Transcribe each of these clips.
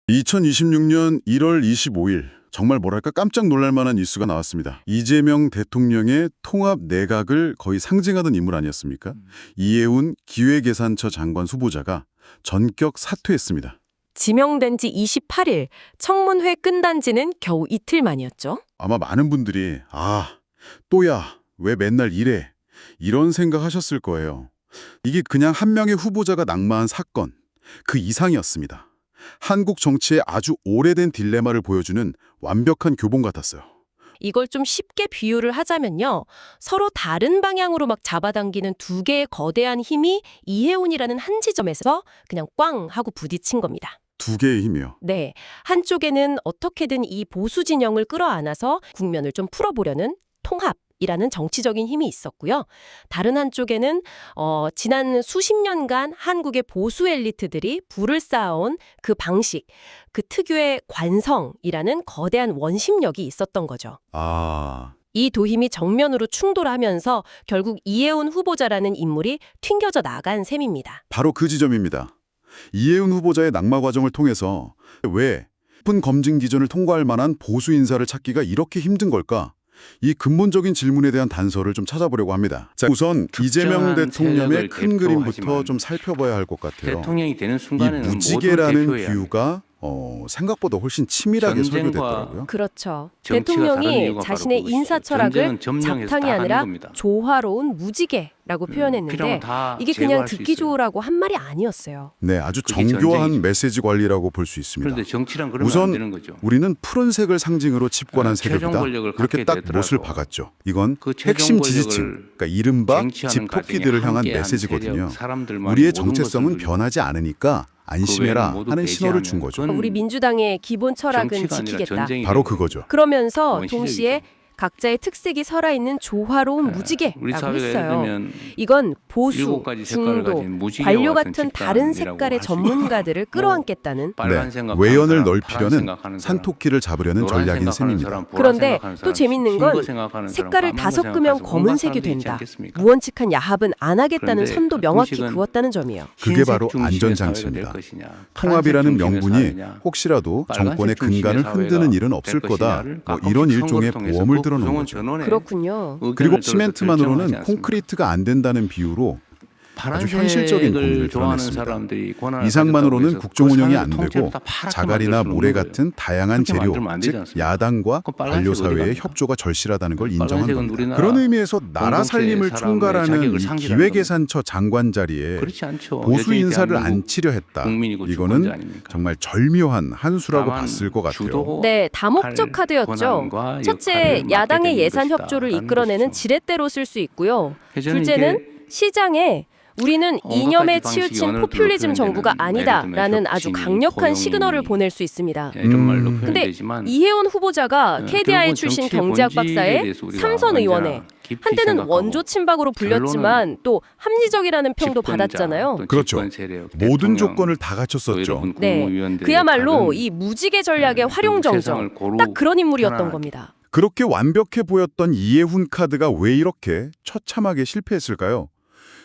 2026년 1월 25일 정말 뭐랄까 깜짝 놀랄 만한 뉴스가 나왔습니다. 이재명 대통령의 통합 내각을 거의 상징하던 인물 아니었습니까? 이해운 기획예산처 장관 후보자가 전격 사퇴했습니다. 지명된 지 28일, 청문회 끝난 지는 겨우 이틀 만이었죠. 아마 많은 분들이 또야 왜 맨날 이래 이런 생각하셨을 거예요. 이게 그냥 한 명의 후보자가 낙마한 사건 그 이상이었습니다. 한국 정치의 아주 오래된 딜레마를 보여주는 완벽한 교본 같았어요. 이걸 좀 쉽게 비유를 하자면요. 서로 다른 방향으로 막 잡아당기는 두 개의 거대한 힘이 이해운이라는 한 지점에서 그냥 꽝 하고 부딪힌 겁니다. 두 개의 힘이요. 네, 한쪽에는 어떻게든 이 보수 진영을 끌어안아서 국면을 좀 풀어보려는 통합이라는 정치적인 힘이 있었고요. 다른 한쪽에는 지난 수십 년간 한국의 보수 엘리트들이 부를 쌓아온 그 방식, 그 특유의 관성이라는 거대한 원심력이 있었던 거죠. 이 두 힘이 정면으로 충돌하면서 결국 이해운 후보자라는 인물이 튕겨져 나간 셈입니다. 바로 그 지점입니다. 이해운 후보자의 낙마 과정을 통해서 왜 높은 검증 기준을 통과할 만한 보수 인사를 찾기가 이렇게 힘든 걸까? 이 근본적인 질문에 대한 단서를 좀 찾아보려고 합니다. 자, 우선 이재명 대통령의 큰 그림부터 좀 살펴봐야 할 것 같아요. 대통령이 되는 이 순간에는 무지개라는 모두 비유가 생각보다 훨씬 치밀하게 전쟁과 설계됐더라고요. 그렇죠. 정치가 다른 대통령이 이유가 자신의 바로 그것이죠. 인사 철학을 전쟁은 점령해서 잡탕이 다 가는 아니라 겁니다. 조화로운 무지개라고 표현했는데 필요하면 다 이게 그냥 제거할 수 듣기 있어요. 좋으라고 한 말이 아니었어요. 네, 아주 그게 정교한 전쟁이죠. 메시지 관리라고 볼 수 있습니다. 그런데 정치란 그러면 안 우선 되는 거죠. 우리는 푸른색을 상징으로 집권한 최종 세력이다. 권력을 이렇게 갖게 딱 되더라도 못을 박았죠. 이건 그 핵심 최종 지지층, 권력을 그러니까 이른바 쟁취하는 집토끼들을 과정에 향한 함께한 메시지거든요. 세력, 사람들만의 우리의 모든 정체성은 것을 변하지 않으니까 안심해라 그 외에는 모두 하는 신호를 준 배제하는 거죠. 그건 우리 민주당의 기본 철학은 정치가 아니라 지키겠다. 전쟁이 바로 되는 그거죠. 그러면서 원시적이죠. 동시에 각자의 특색이 살아있는 조화로운 우리 무지개라고 사회가 예를 했어요. 들면 이건 보수, 일곱 가지 색깔을 중도, 가진 무지개와 관료 같은 같은 다른 집단이라고 색깔의 할수 전문가들을 끌어안겠다는 빨간 네, 생각하는 외연을 사람, 파란 넓히려는 생각하는 사람, 산토끼를 잡으려는 노란 전략인 생각하는 셈입니다. 사람, 보라 그런데 생각하는 또 사람, 재밌는 흰 건 거 생각하는 사람, 색깔을 까만 다 거 섞으면 생각하는 사람, 검은색이 사람들이 있지 된다. 않겠습니까? 무원칙한 야합은 안 하겠다는 그런데 선도 명확히 가끔씩은 그었다는 점이에요. 그게 흰색 바로 중심의 안전장치입니다. 사회가 될 것이냐, 통합이라는 파란색 중심의 명분이 사회냐, 혹시라도 빨간색 정권의 중심의 근간을 사회가 흔드는 일은 될 없을 거다. 것이냐를 뭐 가끔씩 이런 선거를 일종의 통해서 보험을 그 들어놓은 구성원 거죠. 전원의 그렇군요. 그리고 의견을 들어서 시멘트만으로는 결정하지 않습니까? 콘크리트가 안 된다는 비유로 아주 파란색을 현실적인 고민을 좋아하는 드러냈습니다. 사람들이 권한을 이상만으로는 가졌다고 해서 국정 운영이 그 안 사회를 되고 통째로 다 파랗게 자갈이나 만들 수는 모래 없는 같은 거예요. 다양한 그렇게 재료, 만들면 안 되지 즉 않습니까? 야당과 그럼 빨간색이 관료 어디 사회의 갑니까? 협조가 절실하다는 걸 인정한 빨간색은 겁니다. 우리나라 그런 의미에서 나라 공동체 살림을 사람의 총괄하는 자격을 이 상실하는 기획예산처 장관 자리에 그렇지 않죠. 보수 여전히 인사를 안 대한민국 치려 했다. 국민이고 주권자 이거는 아닙니까? 정말 절묘한 한 수라고 다만 봤을 것 같아요. 주도 네, 다목적 카드였죠. 권한과 첫째, 역할을 야당의 맡게 예산 되는 협조를 것이다라는 이끌어내는 것이죠. 지렛대로 쓸 수 있고요. 저는 둘째는 이게 시장에 우리는 이념에 방식이 치우친 언어로 포퓰리즘 표현되는 정부가 아니다 예를 들면 라는 아주 혁신이, 강력한 고용이 시그널을 보낼 수 있습니다. 이런 말로 근데 표현되지만 이해원 후보자가 KDI 결국은 출신 정치의 경제학 본질에 박사의 대해서 우리가 삼선 의원회 언제나 깊이 한때는 생각하고 원조 친박으로 불렸지만 또 합리적이라는 평도 집권자, 받았잖아요. 또 그렇죠. 집권 세력, 모든 대통령, 조건을 다 또 갖췄었죠. 여러분 네, 국무위원들의 그야말로 다른 이 무지개 전략의 활용정정, 세상을 고루 딱 그런 인물이었던 편안하게. 겁니다. 그렇게 완벽해 보였던 이해훈 카드가 왜 이렇게 처참하게 실패했을까요?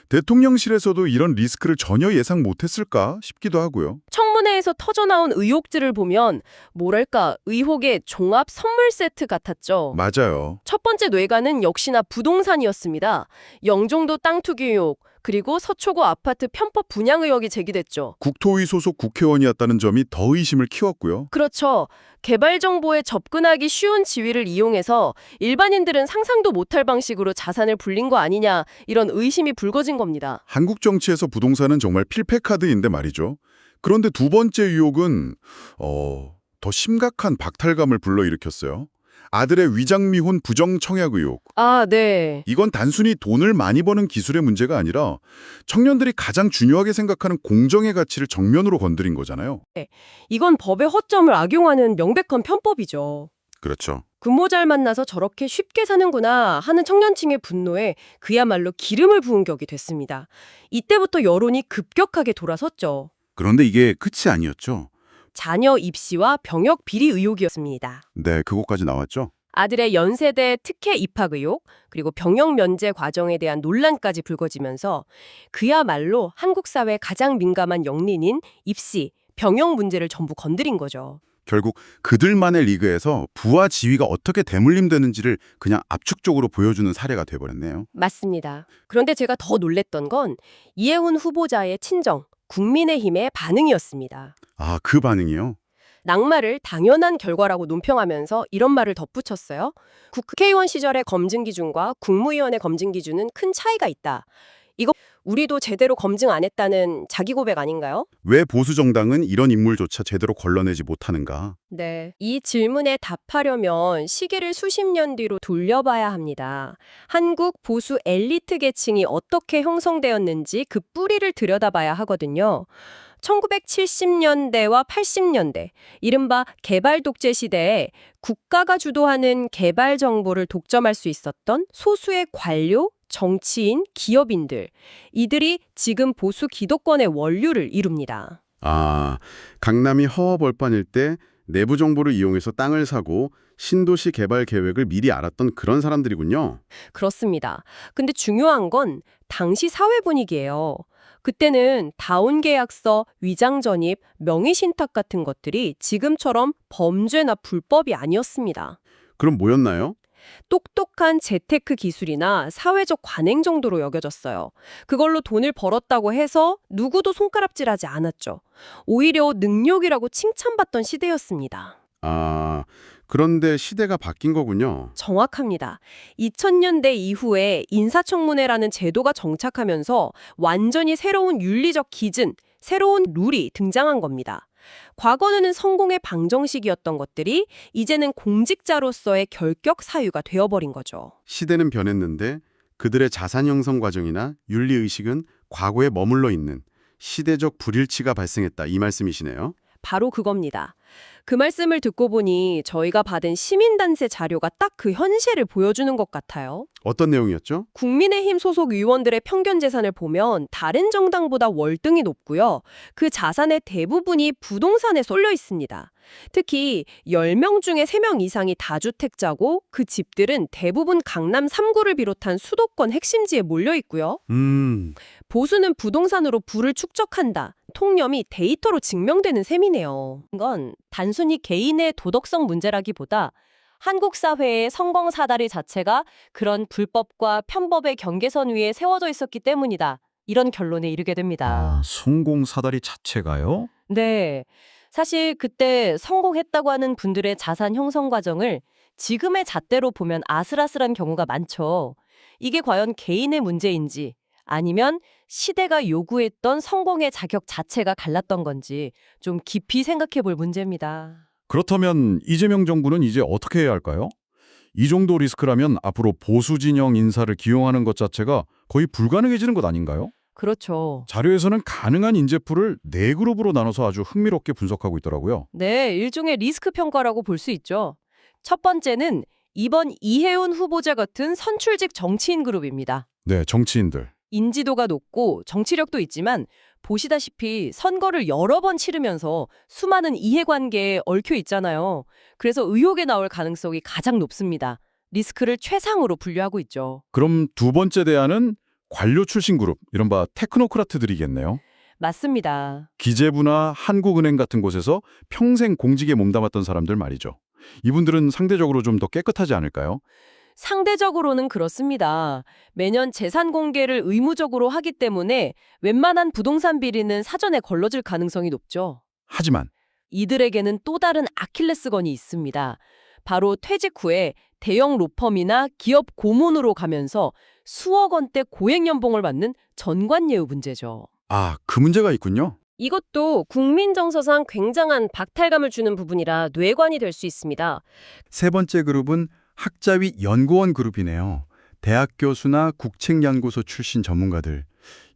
대통령실에서도 이런 리스크를 전혀 예상 못했을까 싶기도 하고요. 청문회에서 터져나온 의혹들을 보면 뭐랄까 의혹의 종합 선물 세트 같았죠. 맞아요. 첫 번째 뇌관은 역시나 부동산이었습니다. 영종도 땅 투기 의혹, 그리고 서초구 아파트 편법 분양 의혹이 제기됐죠. 국토위 소속 국회의원이었다는 점이 더 의심을 키웠고요. 그렇죠. 개발 정보에 접근하기 쉬운 지위를 이용해서 일반인들은 상상도 못할 방식으로 자산을 불린 거 아니냐 이런 의심이 불거진 겁니다. 한국 정치에서 부동산은 정말 필패 카드인데 말이죠. 그런데 두 번째 의혹은 더 심각한 박탈감을 불러일으켰어요. 아들의 위장미혼 부정청약 의혹. 아, 네. 이건 단순히 돈을 많이 버는 기술의 문제가 아니라 청년들이 가장 중요하게 생각하는 공정의 가치를 정면으로 건드린 거잖아요. 이건 법의 허점을 악용하는 명백한 편법이죠. 그렇죠. 근모 잘 만나서 저렇게 쉽게 사는구나 하는 청년층의 분노에 그야말로 기름을 부은 격이 됐습니다. 이때부터 여론이 급격하게 돌아섰죠. 그런데 이게 끝이 아니었죠. 자녀 입시와 병역 비리 의혹이었습니다. 네, 그것까지 나왔죠. 아들의 연세대 특혜 입학 의혹, 그리고 병역 면제 과정에 대한 논란까지 불거지면서 그야말로 한국 사회 가장 민감한 영린인 입시, 병역 문제를 전부 건드린 거죠. 결국 그들만의 리그에서 부와 지위가 어떻게 대물림되는지를 그냥 압축적으로 보여주는 사례가 돼버렸네요. 맞습니다. 그런데 제가 더 놀랬던 건 이해훈 후보자의 친정, 국민의힘의 반응이었습니다. 아, 그 반응이요? 낙마를 당연한 결과라고 논평하면서 이런 말을 덧붙였어요. 국회의원 시절의 검증 기준과 국무위원의 검증 기준은 큰 차이가 있다. 이거 우리도 제대로 검증 안 했다는 자기 고백 아닌가요? 왜 보수 정당은 이런 인물조차 제대로 걸러내지 못하는가? 네. 이 질문에 답하려면 시계를 수십 년 뒤로 돌려봐야 합니다. 한국 보수 엘리트 계층이 어떻게 형성되었는지 그 뿌리를 들여다봐야 하거든요. 1970년대와 80년대, 이른바 개발 독재 시대에 국가가 주도하는 개발 정보를 독점할 수 있었던 소수의 관료, 정치인, 기업인들, 이들이 지금 보수 기득권의 원류를 이룹니다. 아, 강남이 허허벌판일 때 내부 정보를 이용해서 땅을 사고 신도시 개발 계획을 미리 알았던 그런 사람들이군요. 그렇습니다. 근데 중요한 건 당시 사회 분위기예요. 그때는 다운 계약서, 위장 전입, 명의 신탁 같은 것들이 지금처럼 범죄나 불법이 아니었습니다. 그럼 뭐였나요? 똑똑한 재테크 기술이나 사회적 관행 정도로 여겨졌어요. 그걸로 돈을 벌었다고 해서 누구도 손가락질하지 않았죠. 오히려 능력이라고 칭찬받던 시대였습니다. 아, 그런데 시대가 바뀐 거군요. 정확합니다. 2000년대 이후에 인사청문회라는 제도가 정착하면서 완전히 새로운 윤리적 기준, 새로운 룰이 등장한 겁니다. 과거는 성공의 방정식이었던 것들이 이제는 공직자로서의 결격 사유가 되어버린 거죠. 시대는 변했는데 그들의 자산 형성 과정이나 윤리의식은 과거에 머물러 있는 시대적 불일치가 발생했다, 이 말씀이시네요. 바로 그겁니다. 그 말씀을 듣고 보니 저희가 받은 시민단체 자료가 딱 그 현실을 보여주는 것 같아요. 어떤 내용이었죠? 국민의힘 소속 의원들의 평균 재산을 보면 다른 정당보다 월등히 높고요. 그 자산의 대부분이 부동산에 쏠려 있습니다. 특히 10명 중에 3명 이상이 다주택자고 그 집들은 대부분 강남 3구를 비롯한 수도권 핵심지에 몰려 있고요. 보수는 부동산으로 부를 축적한다. 통념이 데이터로 증명되는 셈이네요. 이건 단순히 개인의 도덕성 문제라기보다 한국 사회의 성공 사다리 자체가 그런 불법과 편법의 경계선 위에 세워져 있었기 때문이다. 이런 결론에 이르게 됩니다. 성공 사다리 자체가요? 네. 사실 그때 성공했다고 하는 분들의 자산 형성 과정을 지금의 잣대로 보면 아슬아슬한 경우가 많죠. 이게 과연 개인의 문제인지 아니면 시대가 요구했던 성공의 자격 자체가 갈랐던 건지 좀 깊이 생각해 볼 문제입니다. 그렇다면 이재명 정부는 이제 어떻게 해야 할까요? 이 정도 리스크라면 앞으로 보수 진영 인사를 기용하는 것 자체가 거의 불가능해지는 것 아닌가요? 그렇죠. 자료에서는 가능한 인재풀을 4그룹으로 나눠서 아주 흥미롭게 분석하고 있더라고요. 네, 일종의 리스크 평가라고 볼 수 있죠. 첫 번째는 이번 이해훈 후보자 같은 선출직 정치인 그룹입니다. 네, 정치인들. 인지도가 높고 정치력도 있지만 보시다시피 선거를 여러 번 치르면서 수많은 이해관계에 얽혀 있잖아요. 그래서 의혹에 나올 가능성이 가장 높습니다. 리스크를 최상으로 분류하고 있죠. 그럼 두 번째 대안은 관료 출신 그룹, 이른바 테크노크라트들이겠네요. 맞습니다. 기재부나 한국은행 같은 곳에서 평생 공직에 몸담았던 사람들 말이죠. 이분들은 상대적으로 좀 더 깨끗하지 않을까요? 상대적으로는 그렇습니다. 매년 재산 공개를 의무적으로 하기 때문에 웬만한 부동산 비리는 사전에 걸러질 가능성이 높죠. 하지만 이들에게는 또 다른 아킬레스건이 있습니다. 바로 퇴직 후에 대형 로펌이나 기업 고문으로 가면서 수억 원대 고액 연봉을 받는 전관예우 문제죠. 아, 그 문제가 있군요. 이것도 국민 정서상 굉장한 박탈감을 주는 부분이라 뇌관이 될 수 있습니다. 세 번째 그룹은 학자위 연구원 그룹이네요. 대학 교수나 국책연구소 출신 전문가들.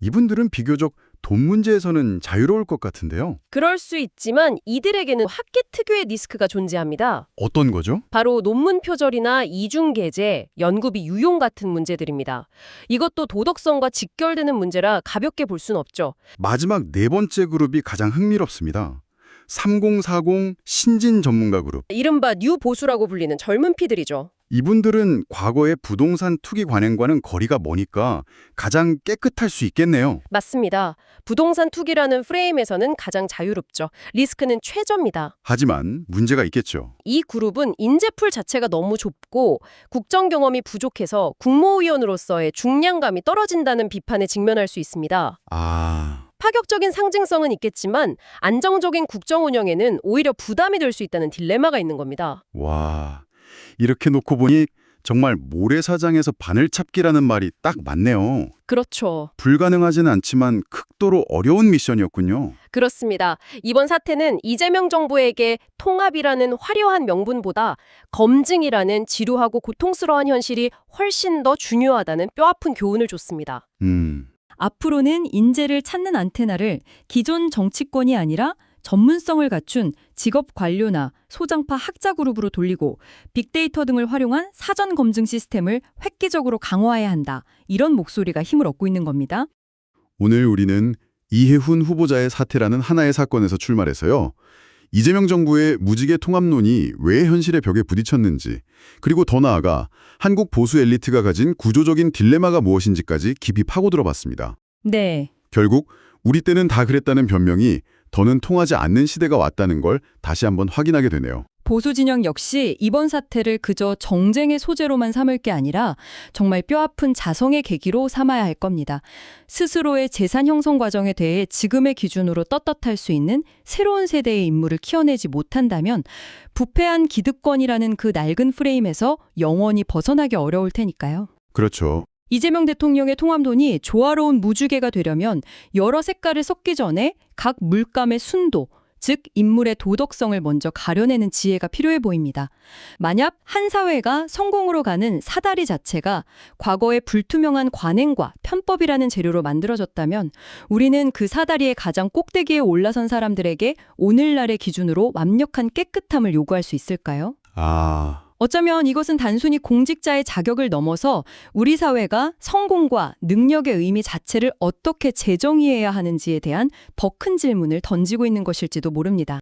이분들은 비교적 돈 문제에서는 자유로울 것 같은데요. 그럴 수 있지만 이들에게는 학계 특유의 리스크가 존재합니다. 어떤 거죠? 바로 논문 표절이나 이중계제, 연구비 유용 같은 문제들입니다. 이것도 도덕성과 직결되는 문제라 가볍게 볼 순 없죠. 마지막 네 번째 그룹이 가장 흥미롭습니다. 3040 신진 전문가 그룹. 이른바 뉴 보수라고 불리는 젊은 피들이죠. 이분들은 과거의 부동산 투기 관행과는 거리가 머니까 가장 깨끗할 수 있겠네요. 맞습니다. 부동산 투기라는 프레임에서는 가장 자유롭죠. 리스크는 최저입니다. 하지만 문제가 있겠죠. 이 그룹은 인재풀 자체가 너무 좁고 국정 경험이 부족해서 국무위원으로서의 중량감이 떨어진다는 비판에 직면할 수 있습니다. 아, 파격적인 상징성은 있겠지만 안정적인 국정 운영에는 오히려 부담이 될 수 있다는 딜레마가 있는 겁니다. 와, 이렇게 놓고 보니 정말 모래사장에서 바늘찾기라는 말이 딱 맞네요. 그렇죠. 불가능하지는 않지만 극도로 어려운 미션이었군요. 그렇습니다. 이번 사태는 이재명 정부에게 통합이라는 화려한 명분보다 검증이라는 지루하고 고통스러운 현실이 훨씬 더 중요하다는 뼈아픈 교훈을 줬습니다. 앞으로는 인재를 찾는 안테나를 기존 정치권이 아니라 전문성을 갖춘 직업 관료나 소장파 학자 그룹으로 돌리고 빅데이터 등을 활용한 사전 검증 시스템을 획기적으로 강화해야 한다. 이런 목소리가 힘을 얻고 있는 겁니다. 오늘 우리는 이해훈 후보자의 사태라는 하나의 사건에서 출발해서요. 이재명 정부의 무지개 통합론이 왜 현실의 벽에 부딪혔는지, 그리고 더 나아가 한국 보수 엘리트가 가진 구조적인 딜레마가 무엇인지까지 깊이 파고들어 봤습니다. 네. 결국 우리 때는 다 그랬다는 변명이 더는 통하지 않는 시대가 왔다는 걸 다시 한번 확인하게 되네요. 보수 진영 역시 이번 사태를 그저 정쟁의 소재로만 삼을 게 아니라 정말 뼈아픈 자성의 계기로 삼아야 할 겁니다. 스스로의 재산 형성 과정에 대해 지금의 기준으로 떳떳할 수 있는 새로운 세대의 인물을 키워내지 못한다면 부패한 기득권이라는 그 낡은 프레임에서 영원히 벗어나기 어려울 테니까요. 그렇죠. 이재명 대통령의 통합론이 조화로운 무주개가 되려면 여러 색깔을 섞기 전에 각 물감의 순도, 즉 인물의 도덕성을 먼저 가려내는 지혜가 필요해 보입니다. 만약 한 사회가 성공으로 가는 사다리 자체가 과거의 불투명한 관행과 편법이라는 재료로 만들어졌다면 우리는 그 사다리의 가장 꼭대기에 올라선 사람들에게 오늘날의 기준으로 완벽한 깨끗함을 요구할 수 있을까요? 어쩌면 이것은 단순히 공직자의 자격을 넘어서 우리 사회가 성공과 능력의 의미 자체를 어떻게 재정의해야 하는지에 대한 더 큰 질문을 던지고 있는 것일지도 모릅니다.